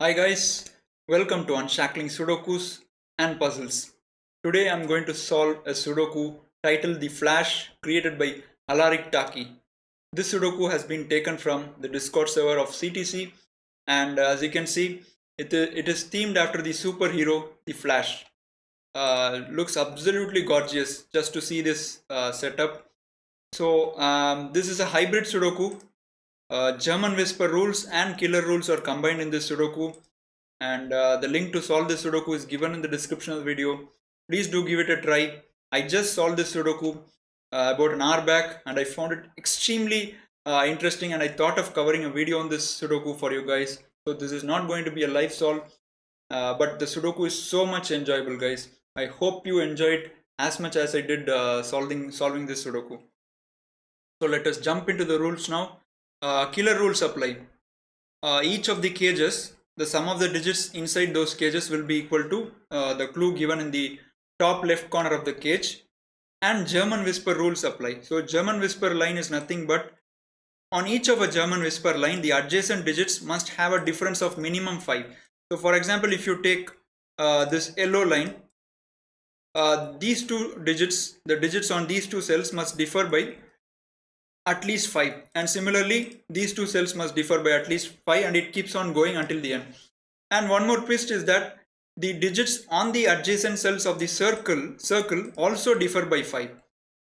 Hi guys, welcome to Unshackling Sudokus and Puzzles. Today I'm going to solve a Sudoku titled The Flash created by Alaric Taqi. This Sudoku has been taken from the Discord server of CTC, and as you can see, it is themed after the superhero The Flash. Looks absolutely gorgeous just to see this setup. This is a hybrid Sudoku. German whisper rules and killer rules are combined in this Sudoku, and the link to solve this Sudoku is given in the description of the video. Please do give it a try. I just solved this Sudoku about an hour back, and I found it extremely interesting, and I thought of covering a video on this Sudoku for you guys. So this is not going to be a live solve, but the Sudoku is so much enjoyable, guys. I hope you enjoyed as much as I did solving this Sudoku. So let us jump into the rules now. Killer rules apply. Each of the cages, the sum of the digits inside those cages will be equal to the clue given in the top left corner of the cage, and German whisper rules apply. So German whisper line is nothing but on each of a German whisper line, the adjacent digits must have a difference of minimum 5. So for example, if you take this yellow line, these two digits, the digits on these two cells must differ by at least 5, and similarly these two cells must differ by at least 5, and it keeps on going until the end. And one more twist is that the digits on the adjacent cells of the circle also differ by 5.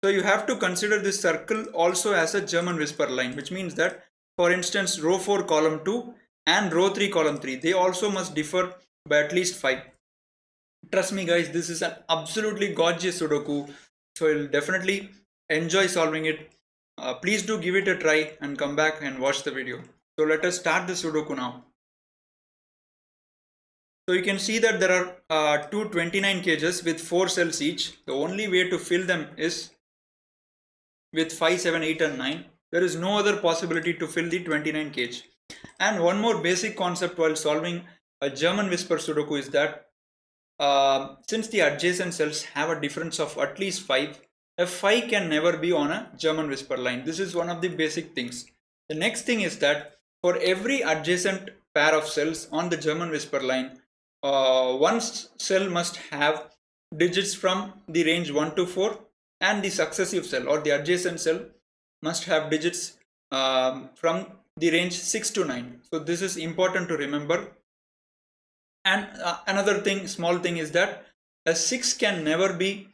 So you have to consider this circle also as a German whisper line, which means that, for instance, row 4 column 2 and row 3 column 3, they also must differ by at least 5. Trust me guys, this is an absolutely gorgeous Sudoku, so you'll definitely enjoy solving it. Please do give it a try and come back and watch the video. So let us start the Sudoku now. So you can see that there are 229 cages with 4 cells each. The only way to fill them is with 5, 7, 8 and 9. There is no other possibility to fill the 29 cage. And one more basic concept while solving a German whisper Sudoku is that since the adjacent cells have a difference of at least 5, a 5 can never be on a German whisper line. This is one of the basic things. The next thing is that for every adjacent pair of cells on the German whisper line, one cell must have digits from the range 1 to 4, and the successive cell or the adjacent cell must have digits from the range 6 to 9. So this is important to remember. And another thing, small thing, is that a 6 can never be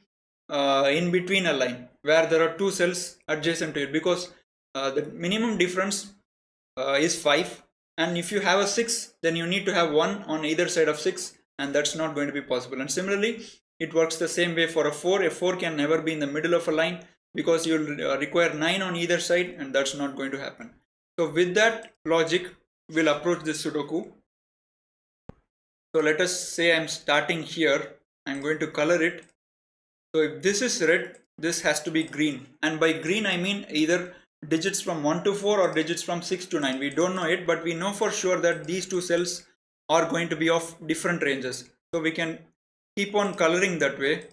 in between a line where there are two cells adjacent to it, because the minimum difference is 5, and if you have a 6, then you need to have 1 on either side of 6, and that's not going to be possible. And similarly, it works the same way for a 4. A 4 can never be in the middle of a line, because you'll require 9 on either side, and that's not going to happen. So with that logic, we'll approach this Sudoku. So let us say I'm starting here. I'm going to color it. So if this is red, this has to be green, and by green I mean either digits from 1 to 4 or digits from 6 to 9. We don't know it, but we know for sure that these two cells are going to be of different ranges, so we can keep on coloring that way.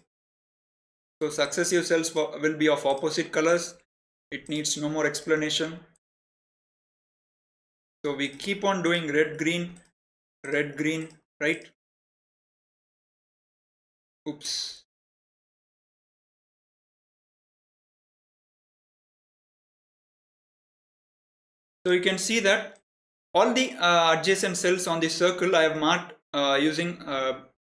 So successive cells will be of opposite colors. It needs no more explanation. So we keep on doing red green, right? Oops. So you can see that all the adjacent cells on the circle I have marked using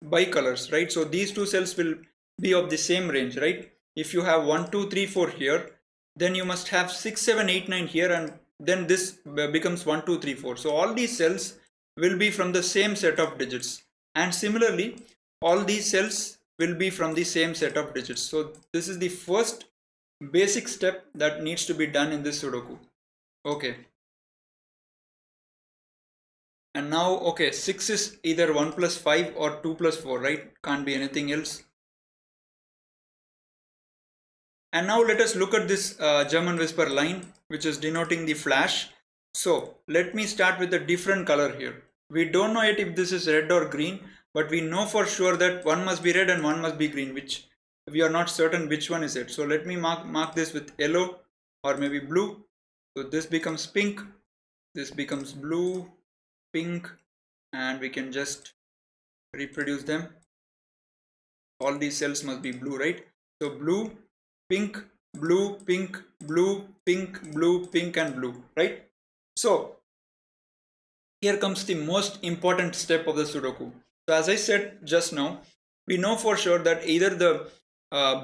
bicolors, right? So these two cells will be of the same range, right? If you have 1, 2, 3, 4 here, then you must have 6, 7, 8, 9 here, and then this becomes 1, 2, 3, 4. So all these cells will be from the same set of digits, and similarly all these cells will be from the same set of digits. So this is the first basic step that needs to be done in this Sudoku. Okay. And now, okay, 6 is either 1 plus 5 or 2 plus 4, right? Can't be anything else. And now let us look at this German whisper line, which is denoting the flash. So let me start with a different color here. We don't know yet if this is red or green, but we know for sure that one must be red and one must be green, which we are not certain which one is it. So let me mark this with yellow or maybe blue. So this becomes pink, this becomes blue, pink, and we can just reproduce them. All these cells must be blue, right? So blue, pink, blue, pink, blue, pink, blue, pink, and blue, right? So here comes the most important step of the Sudoku. So as I said just now, we know for sure that either the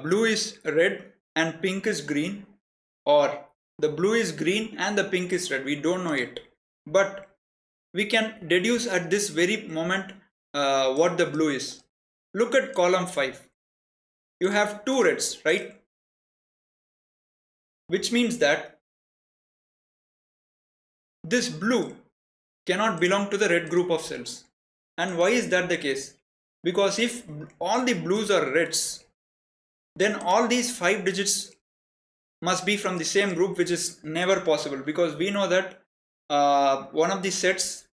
blue is red and pink is green, or the blue is green and the pink is red. We don't know yet, but we can deduce at this very moment what the blue is. Look at column 5. You have two reds, right? Which means that this blue cannot belong to the red group of cells. And why is that the case? Because if all the blues are reds, then all these 5 digits must be from the same group, which is never possible, because we know that one of the sets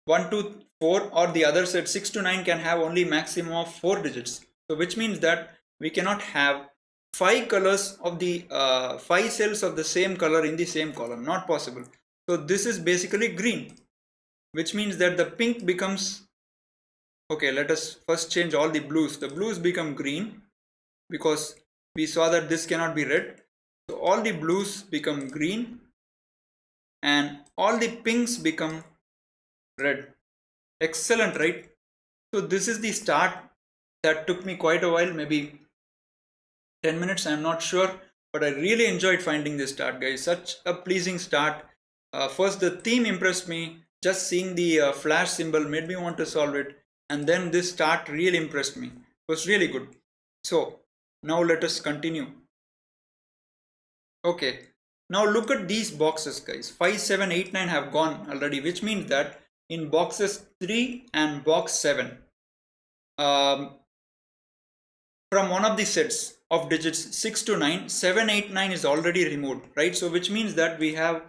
1 to 4 or the other set 6 to 9 can have only maximum of 4 digits. So which means that we cannot have 5 colors of the 5 cells of the same color in the same column. Not possible. So this is basically green, which means that the pink becomes, okay, let us first change all the blues. The blues become green because we saw that this cannot be red. So all the blues become green and all the pinks become red. Excellent, right? So this is the start that took me quite a while, maybe 10 minutes, I'm not sure, but I really enjoyed finding this start, guys. Such a pleasing start. First the theme impressed me. Just seeing the flash symbol made me want to solve it, and then this start really impressed me. It was really good. So now let us continue. Okay, now look at these boxes, guys. 5, 7, 8, 9 have gone already, which means that in boxes 3 and box 7, from one of the sets of digits 6 to 9, 7, 8, 9 is already removed, right? So which means that we have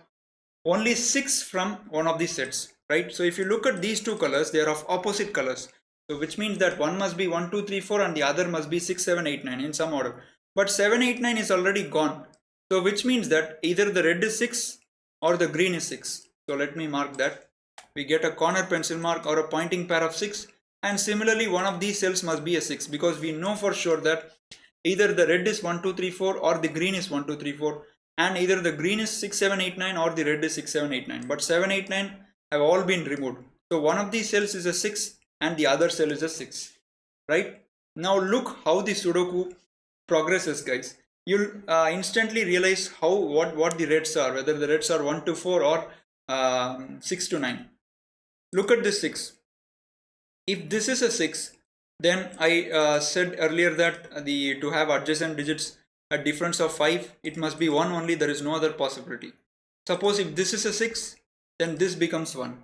only 6 from one of the sets, right? So if you look at these two colors, they are of opposite colors. So which means that one must be 1, 2, 3, 4 and the other must be 6, 7, 8, 9 in some order. But 7, 8, 9 is already gone. So which means that either the red is 6 or the green is 6. So let me mark that. We get a corner pencil mark or a pointing pair of 6, and similarly one of these cells must be a 6, because we know for sure that either the red is 1, 2, 3, 4 or the green is 1, 2, 3, 4, and either the green is 6, 7, 8, 9 or the red is 6, 7, 8, 9. But 7, 8, 9 have all been removed. So one of these cells is a 6 and the other cell is a 6, right? Now look how the Sudoku progresses, guys. You'll instantly realize what the reds are, whether the reds are 1 to 4 or 6 to 9. Look at this 6. If this is a 6, then I said earlier that to have adjacent digits a difference of 5, it must be 1 only, there is no other possibility. Suppose if this is a 6, then this becomes 1.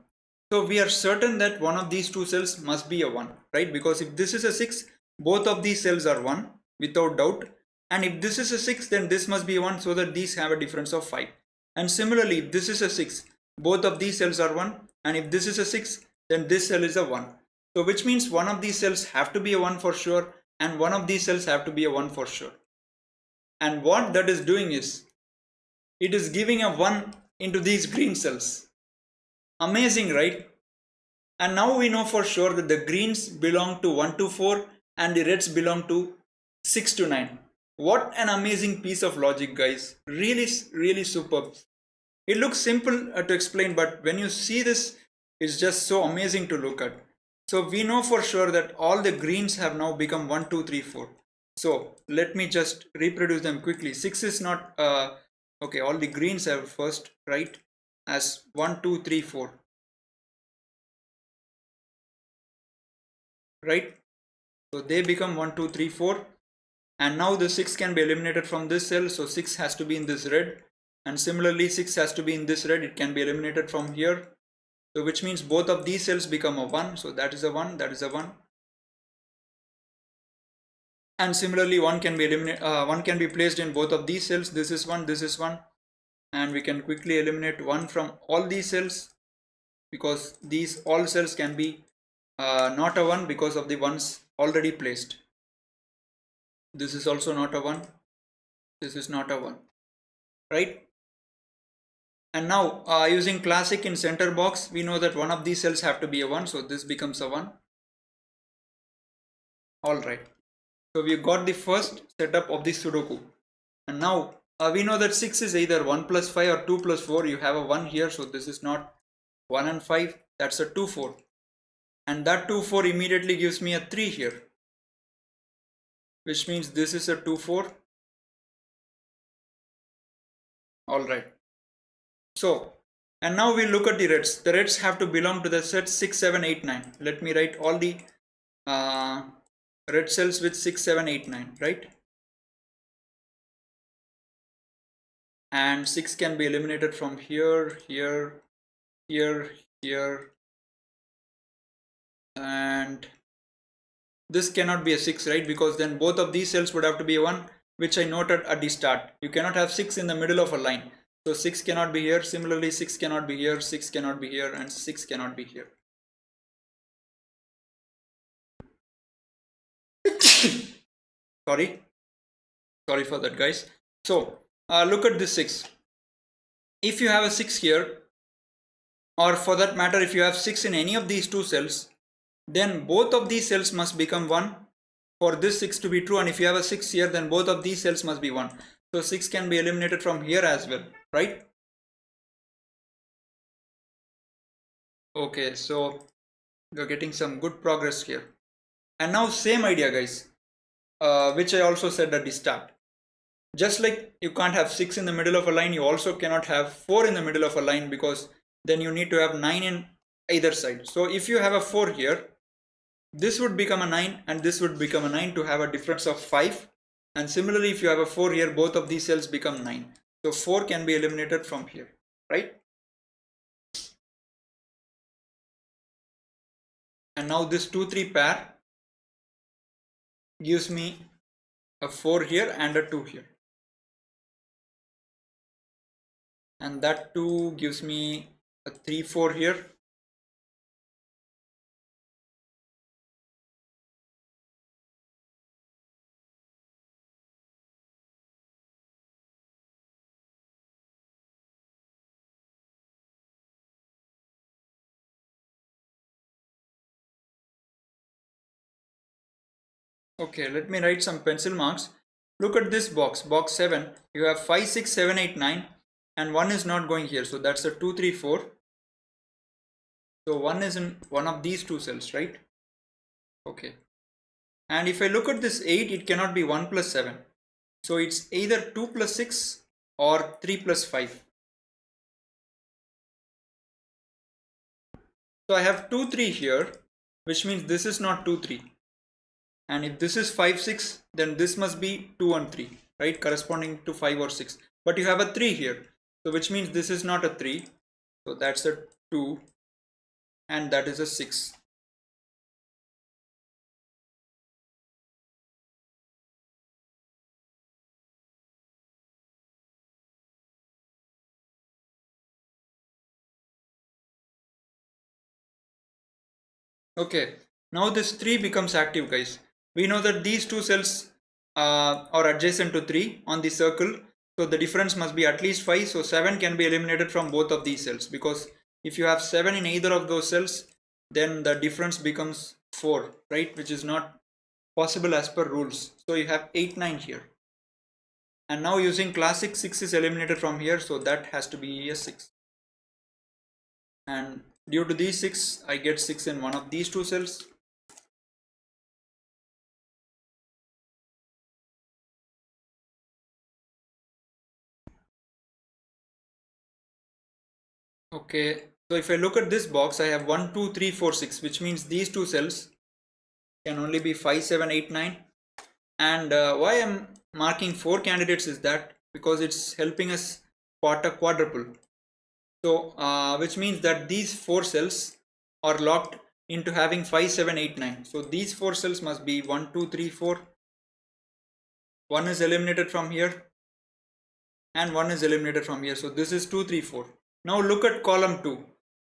So we are certain that one of these two cells must be a 1, right? Because if this is a 6, both of these cells are 1 without doubt. And if this is a 6, then this must be 1, so that these have a difference of 5. And similarly, if this is a 6, both of these cells are 1. And if this is a 6, then this cell is a 1. So which means one of these cells have to be a 1 for sure, and one of these cells have to be a 1 for sure. And what that is doing is, it is giving a 1 into these green cells. Amazing, right? And now we know for sure that the greens belong to 1 to 4 and the reds belong to 6 to 9. What an amazing piece of logic, guys. Really, really superb. It looks simple to explain, but when you see this, it's just so amazing to look at. So we know for sure that all the greens have now become 1, 2, 3, 4. So let me just reproduce them quickly. 6 is not, okay, all the greens have first, right, as 1, 2, 3, 4. Right? So they become 1, 2, 3, 4. And now the 6 can be eliminated from this cell, so 6 has to be in this red, and similarly 6 has to be in this red, it can be eliminated from here. So which means both of these cells become a 1, so that is a 1, that is a 1. And similarly one can be placed in both of these cells, this is 1, this is 1, and we can quickly eliminate 1 from all these cells, because these all cells can be not a 1 because of the ones already placed. This is also not a 1, this is not a 1, right? And now using classic in center box, we know that one of these cells have to be a 1, so this becomes a 1. Alright, so we got the first setup of the Sudoku. And now we know that 6 is either 1 plus 5 or 2 plus 4. You have a 1 here, so this is not 1 and 5, that's a 2 4. And that 2 4 immediately gives me a 3 here, which means this is a 2 4. Alright, so and now we look at the reds. The reds have to belong to the set 6 7 8 9. Let me write all the red cells with 6 7 8 9, right? And 6 can be eliminated from here, here, here, here, and this cannot be a 6, right? Because then both of these cells would have to be a 1, which I noted at the start. You cannot have 6 in the middle of a line. So 6 cannot be here. Similarly, 6 cannot be here, 6 cannot be here, and 6 cannot be here. Sorry for that, guys. So look at this 6. If you have a 6 here, or for that matter if you have 6 in any of these two cells, then both of these cells must become 1 for this 6 to be true. And if you have a 6 here, then both of these cells must be 1. So 6 can be eliminated from here as well, right? Okay, so you're getting some good progress here. And now same idea, guys, which I also said at the start. Just like you can't have 6 in the middle of a line, you also cannot have 4 in the middle of a line, because then you need to have 9 in either side. So if you have a 4 here, this would become a 9 and this would become a 9 to have a difference of 5. And similarly, if you have a 4 here, both of these cells become 9. So 4 can be eliminated from here, right? And now this 2 3 pair gives me a 4 here and a 2 here. And that 2 gives me a 3 4 here. Okay, let me write some pencil marks. Look at this box, box 7. You have 5 6 7 8 9, and 1 is not going here, so that's a 2 3 4. So 1 is in one of these two cells, right? Okay. And if I look at this 8, it cannot be 1 plus 7. So it's either 2 plus 6 or 3 plus 5. So I have 2 3 here, which means this is not 2 3. And if this is 5 6, then this must be 2 and 3, right? Corresponding to 5 or 6. But you have a 3 here, so which means this is not a 3. So that's a 2 and that is a 6. Okay, now this 3 becomes active, guys. We know that these two cells are adjacent to 3 on the circle, so the difference must be at least 5. So 7 can be eliminated from both of these cells, because if you have 7 in either of those cells, then the difference becomes 4, right? Which is not possible as per rules. So you have 8 9 here. And now using classic, 6 is eliminated from here, so that has to be a 6. And due to these 6, I get 6 in one of these two cells. Okay, so if I look at this box, I have 1 2 3 4 6, which means these two cells can only be 5 7 8 9. And why I'm marking 4 candidates is that because it's helping us spot a quadruple. So which means that these 4 cells are locked into having 5 7 8 9. So these 4 cells must be 1 2 3 4. 1 is eliminated from here and 1 is eliminated from here. So this is 2 3 4. Now look at column 2.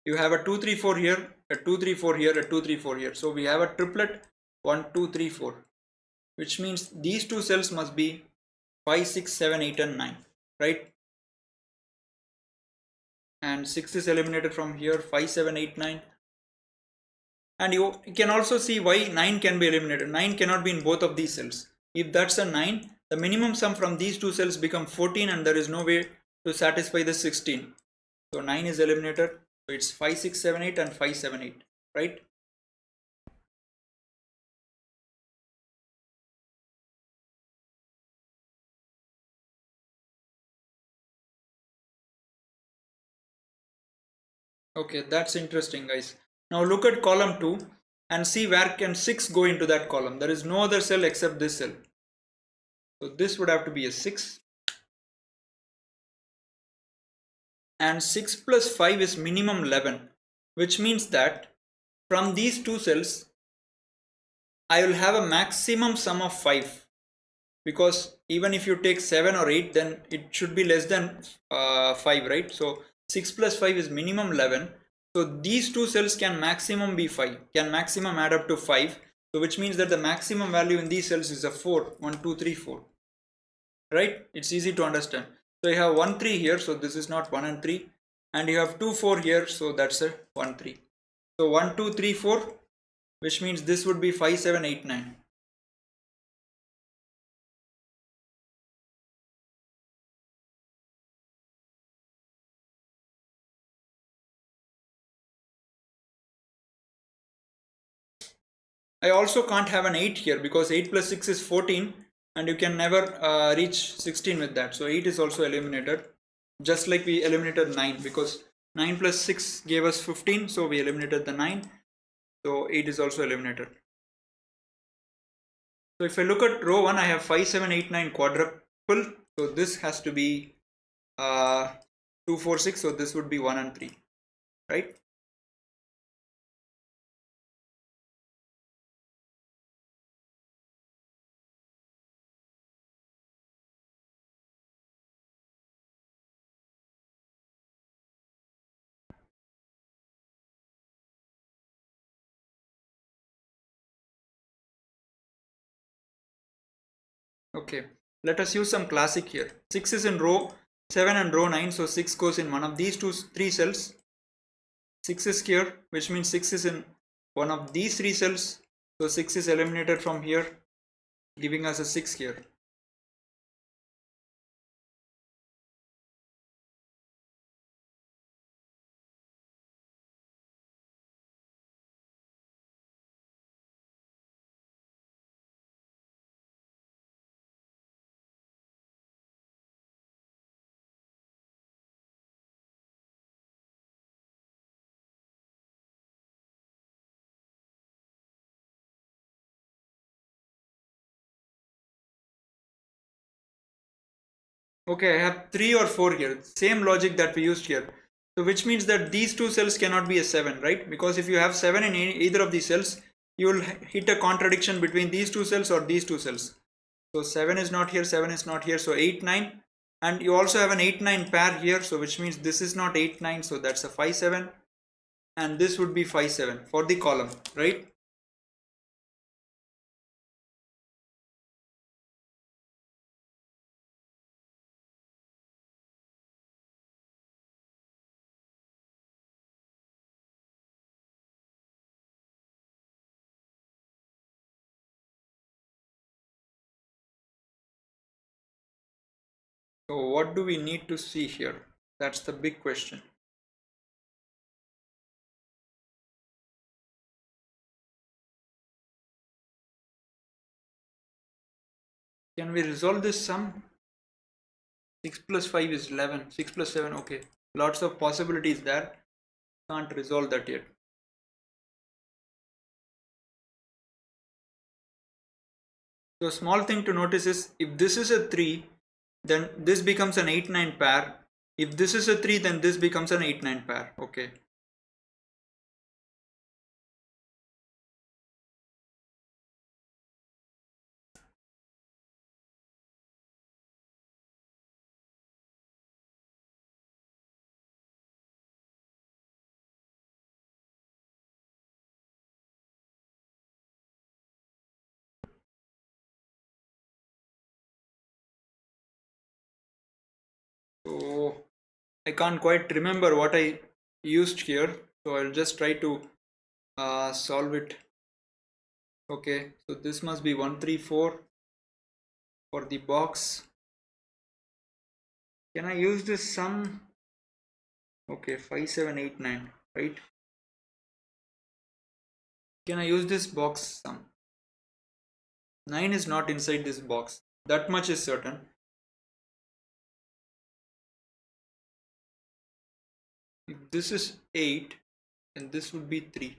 You have a 2 3 4 here, a 2 3 4 here, a 2 3 4 here. So we have a triplet 1 2 3 4, which means these two cells must be 5 6 7 8 and 9, right? and 6 is eliminated from here, 5 7 8 9. And you can also see why 9 can be eliminated. 9 cannot be in both of these cells. If that's a 9, the minimum sum from these two cells become 14 and there is no way to satisfy the 16. So 9 is eliminated. So it's 5 6 7 8 and 5 7 8, right? Okay, that's interesting, guys. Now look at column 2 and see where can 6 go into that column. There is no other cell except this cell. So this would have to be a 6. And 6 plus 5 is minimum 11, which means that from these two cells I will have a maximum sum of 5, because even if you take 7 or 8 then it should be less than 5, right? So 6 plus 5 is minimum 11. So these two cells can maximum be 5, can maximum add up to 5. So which means that the maximum value in these cells is a 4, 1 2 3 4, right? It's easy to understand. So you have 1 3 here, so this is not 1 and 3, and you have 2 4 here, so that's a 1 3. So 1 2 3 4, which means this would be 5 7 8 9. I also can't have an 8 here because 8 plus 6 is 14 and you can never reach 16 with that. So 8 is also eliminated, just like we eliminated 9, because 9 plus 6 gave us 15, so we eliminated the 9. So 8 is also eliminated. So if I look at row 1, I have 5 7 8 9 quadruple. So this has to be 2 4 6. So this would be 1 and 3, right? Okay, let us use some classic here. 6 is in row 7 and row 9, so 6 goes in one of these three cells. 6 is here, which means 6 is in one of these three cells, so 6 is eliminated from here, giving us a 6 here. Okay, I have 3 or 4 here, same logic that we used here. So which means that these two cells cannot be a 7, right? Because if you have 7 in either of these cells, you will hit a contradiction between these two cells or these two cells. So 7 is not here, 7 is not here, so 8 9. And you also have an 8 9 pair here, so which means this is not 8 9, so that's a 5 7. And this would be 5 7 for the column, right? So what do we need to see here? That's the big question. Can we resolve this sum? 6 plus 5 is 11. 6 plus 7, okay. Lots of possibilities there. Can't resolve that yet. So small thing to notice is if this is a 3, then this becomes an 8 9 pair. If this is a 3, then this becomes an 8 9 pair. Okay. So I can't quite remember what I used here, so I'll just try to solve it. Okay, so this must be 134 for the box. Can I use this sum? Okay, 5789, right? Can I use this box sum? 9 is not inside this box. That much is certain. If this is 8, then this would be 3.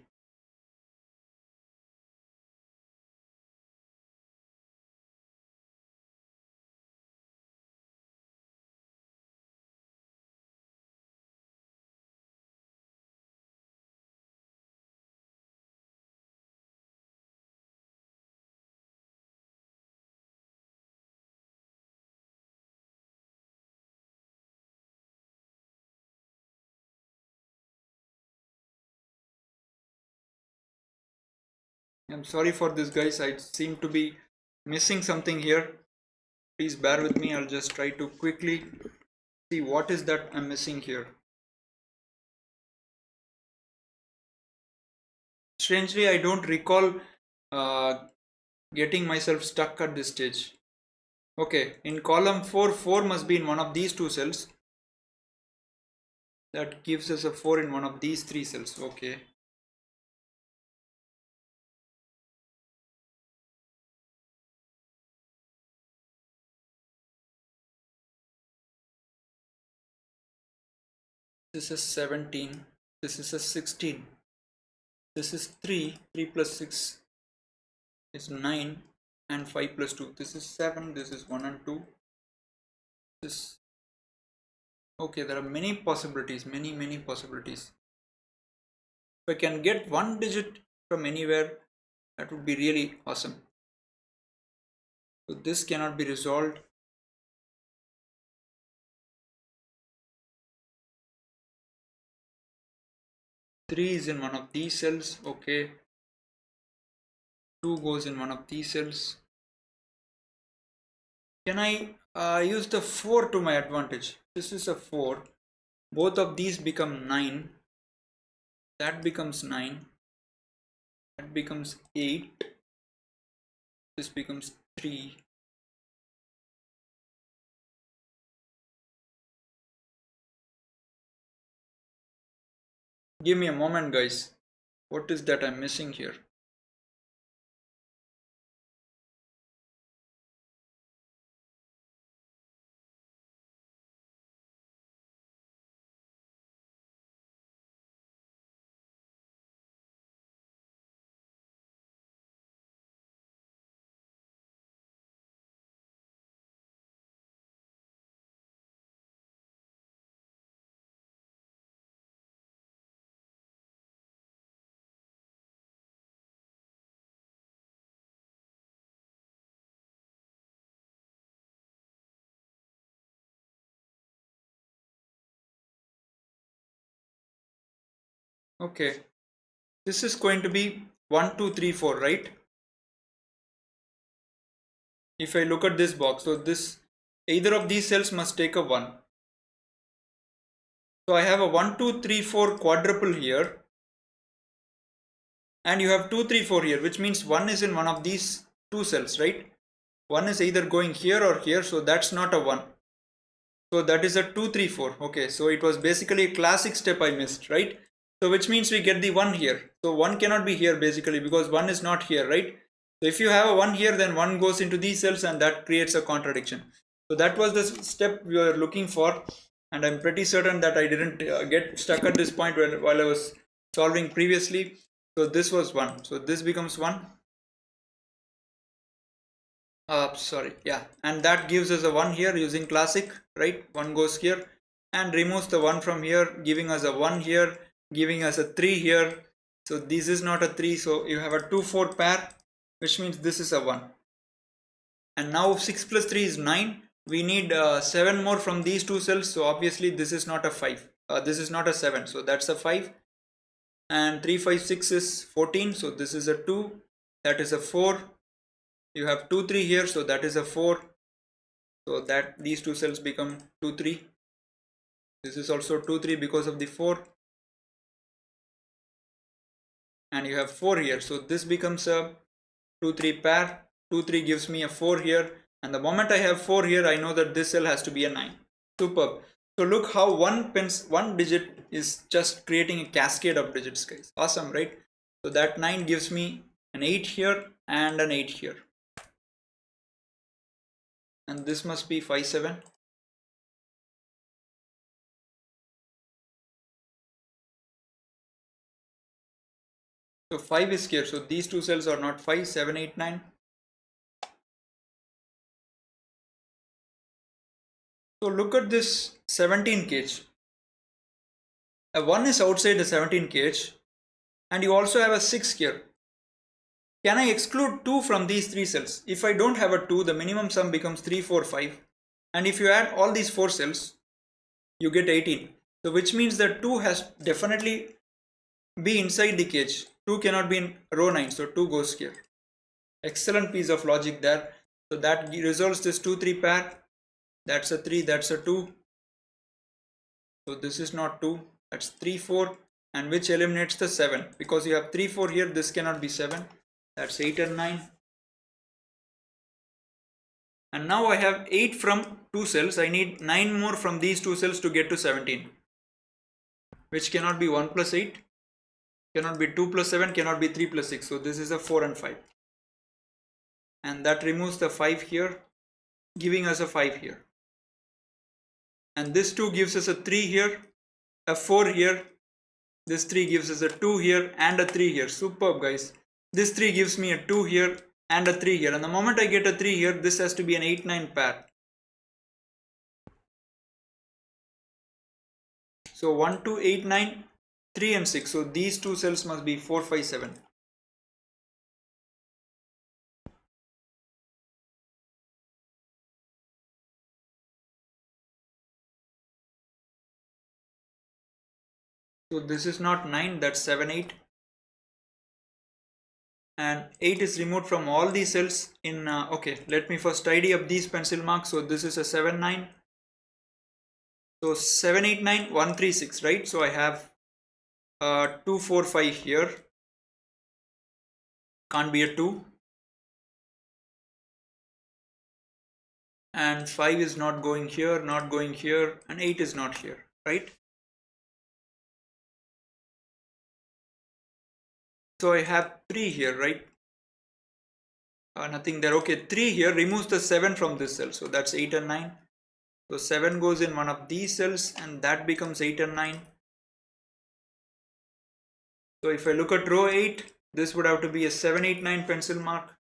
I'm sorry for this, guys. I seem to be missing something here. Please bear with me. I'll just try to quickly see what is that I'm missing here. Strangely, I don't recall getting myself stuck at this stage. Okay, in column 4, 4 must be in one of these two cells. That gives us a 4 in one of these three cells. Okay. This is 17. This is a 16. This is 3. 3 plus 6 is 9. And 5 plus 2. This is 7. This is 1 and 2. This. Okay, there are many possibilities. Many possibilities. If I can get one digit from anywhere, that would be really awesome. So this cannot be resolved. Three is in one of these cells. Okay. 2 goes in one of these cells. Can I use the 4 to my advantage? This is a 4. Both of these become 9. That becomes 9. That becomes 8. This becomes 3. Give me a moment, guys. What is that I'm missing here? Okay. This is going to be 1, 2, 3, 4, right? If I look at this box, so this either of these cells must take a 1. So I have a 1, 2, 3, 4 quadruple here. And you have 2, 3, 4 here, which means 1 is in one of these two cells, right? 1 is either going here or here, so that's not a 1. So that is a 2, 3, 4. Okay, so it was basically a classic step I missed, right? So which means we get the 1 here. So 1 cannot be here basically because 1 is not here, right? So if you have a 1 here, then 1 goes into these cells and that creates a contradiction. So that was the step we were looking for, and I'm pretty certain that I didn't get stuck at this point while I was solving previously. So this was 1. So this becomes 1. Sorry, yeah, and that gives us a 1 here using classic, right? 1 goes here and removes the 1 from here, giving us a 1 here, giving us a 3 here. So this is not a 3, so you have a 2 4 pair, which means this is a 1. And now 6 plus 3 is 9. We need 7 more from these two cells, so obviously this is not a 5. This is not a 7, so that's a 5. And 3 5 6 is 14, so this is a 2. That is a 4. You have 2 3 here, so that is a 4. So that these two cells become 2 3. This is also 2 3 because of the 4, and you have 4 here, so this becomes a 2 3 pair. 2 3 gives me a 4 here, and the moment I have 4 here, I know that this cell has to be a 9. Superb. So look how one digit is just creating a cascade of digits, guys. Awesome, right? So that 9 gives me an 8 here and an 8 here, and this must be 5 7. So 5 is here, so these two cells are not 5 7 8 9. So look at this 17 cage. A 1 is outside the 17 cage, and you also have a 6 here. Can I exclude 2 from these 3 cells? If I don't have a 2, the minimum sum becomes 3 4 5, and if you add all these 4 cells, you get 18. So which means that 2 has definitely be inside the cage. 2 cannot be in row 9, so 2 goes here. Excellent piece of logic there. So that resolves this 2 3 pair. That's a 3, that's a 2. So this is not 2, that's 3 4, and which eliminates the 7, because you have 3 4 here. This cannot be 7. That's 8 and 9. And now I have 8 from 2 cells. I need 9 more from these 2 cells to get to 17, which cannot be 1 plus 8, cannot be 2 plus 7, cannot be 3 plus 6. So this is a 4 and 5. And that removes the 5 here, giving us a 5 here. And this 2 gives us a 3 here, a 4 here. This 3 gives us a 2 here and a 3 here. Superb, guys. This 3 gives me a 2 here and a 3 here. And the moment I get a 3 here, this has to be an 8 9 pair. So 1 2 8 9, 3 and 6. So these two cells must be 4 5 7. So this is not 9, that's 7 8. And 8 is removed from all these cells in okay, let me first tidy up these pencil marks. So this is a 7 9. So 7 8 9 1 3 6, right? So I have 2 4 5 here. Can't be a 2. And 5 is not going here, not going here, and 8 is not here, right? So I have 3 here, right? Nothing there. Okay, 3 here removes the 7 from this cell. So that's 8 and 9. So 7 goes in one of these cells, and that becomes 8 and 9. So if I look at row 8, this would have to be a 7 8 9 pencil mark.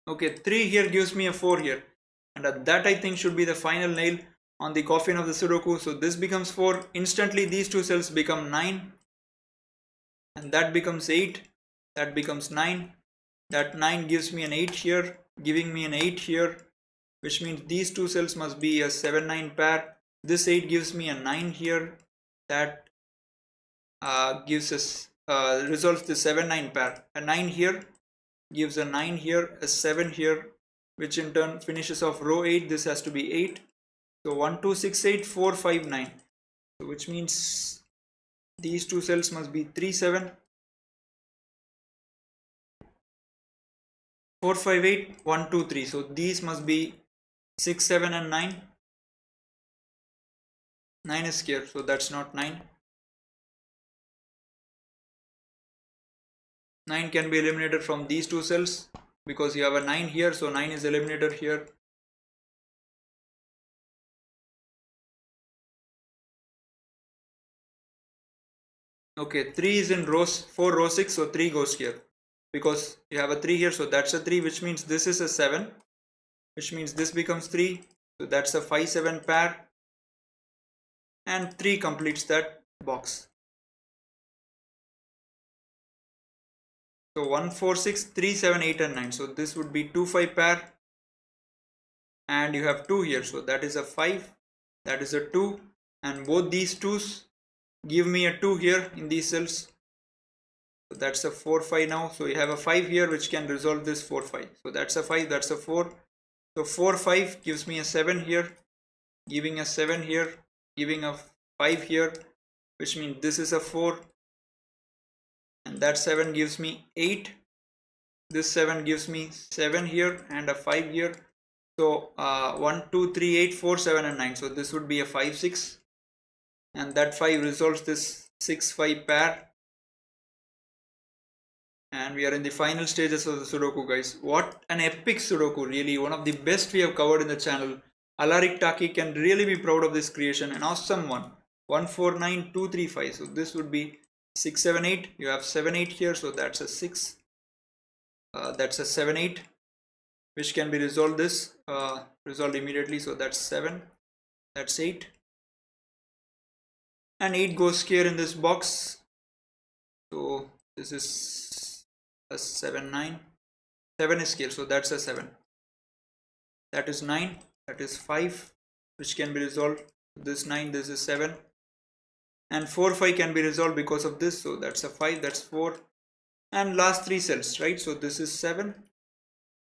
Okay, 3 here gives me a 4 here. And that I think should be the final nail on the coffin of the Sudoku. So this becomes 4. Instantly these two cells become 9. And that becomes 8. That becomes 9. That 9 gives me an 8 here, giving me an 8 here, which means these two cells must be a 7 9 pair. This 8 gives me a 9 here. That gives us resolves the 7 9 pair. A 9 here gives a 9 here, a 7 here, which in turn finishes off row 8. This has to be 8. So 1 2 6 8 4 5 9. So which means these two cells must be 3 7 4 5 8 1 2 3. So these must be 6 7 and 9. 9 is here, so that's not 9. 9 can be eliminated from these two cells because you have a 9 here, so 9 is eliminated here. Okay, 3 is in rows 4 row 6, so 3 goes here because you have a 3 here, so that's a 3, which means this is a 7, which means this becomes 3, so that's a 5 7 pair, and 3 completes that box. So 1 4 6 3 7 8 and 9. So this would be 2 5 pair, and you have 2 here, so that is a 5, that is a 2, and both these 2's give me a 2 here in these cells. So that's a 4 5 now. So you have a 5 here which can resolve this 4 5. So that's a 5, that's a 4. So 4 5 gives me a 7 here, giving a 7 here, giving a 5 here, which means this is a 4, and that 7 gives me 8. This 7 gives me 7 here and a 5 here. So 1 2 3 8 4 7 and 9. So this would be a 5 6, and that 5 resolves this 6 5 pair. And we are in the final stages of the Sudoku, guys. What an epic Sudoku, really. One of the best we have covered in the channel. Alaric Taqi can really be proud of this creation. An awesome one. 1 4 9 2 3 5. So this would be 6 7 8. You have 7 8 here. So that's a 6. That's a 7 8. Which can be resolved this. Resolved immediately. So that's 7. That's 8. And 8 goes here in this box. So this is a 7 9. 7 is here, so that's a 7. That is 9. That is 5, which can be resolved. This 9, this is 7. And 4 5 can be resolved because of this. So that's a 5, that's 4. And last 3 cells, right? So this is 7.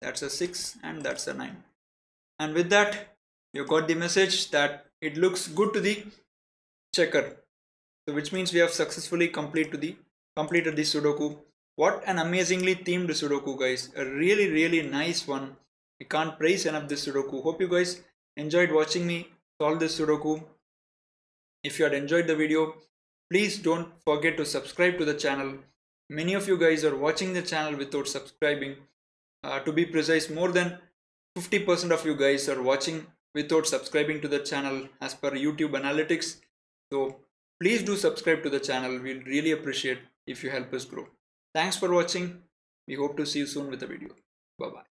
That's a 6, and that's a 9. And with that, you got the message that it looks good to the checker. So which means we have successfully completed the Sudoku. What an amazingly themed Sudoku, guys. A really, really nice one. I can't praise enough this Sudoku. Hope you guys enjoyed watching me solve this Sudoku. If you had enjoyed the video, please don't forget to subscribe to the channel. Many of you guys are watching the channel without subscribing. To be precise, more than 50% of you guys are watching without subscribing to the channel as per YouTube analytics. So please do subscribe to the channel. We'd really appreciate if you help us grow. Thanks for watching. We hope to see you soon with a video. Bye bye.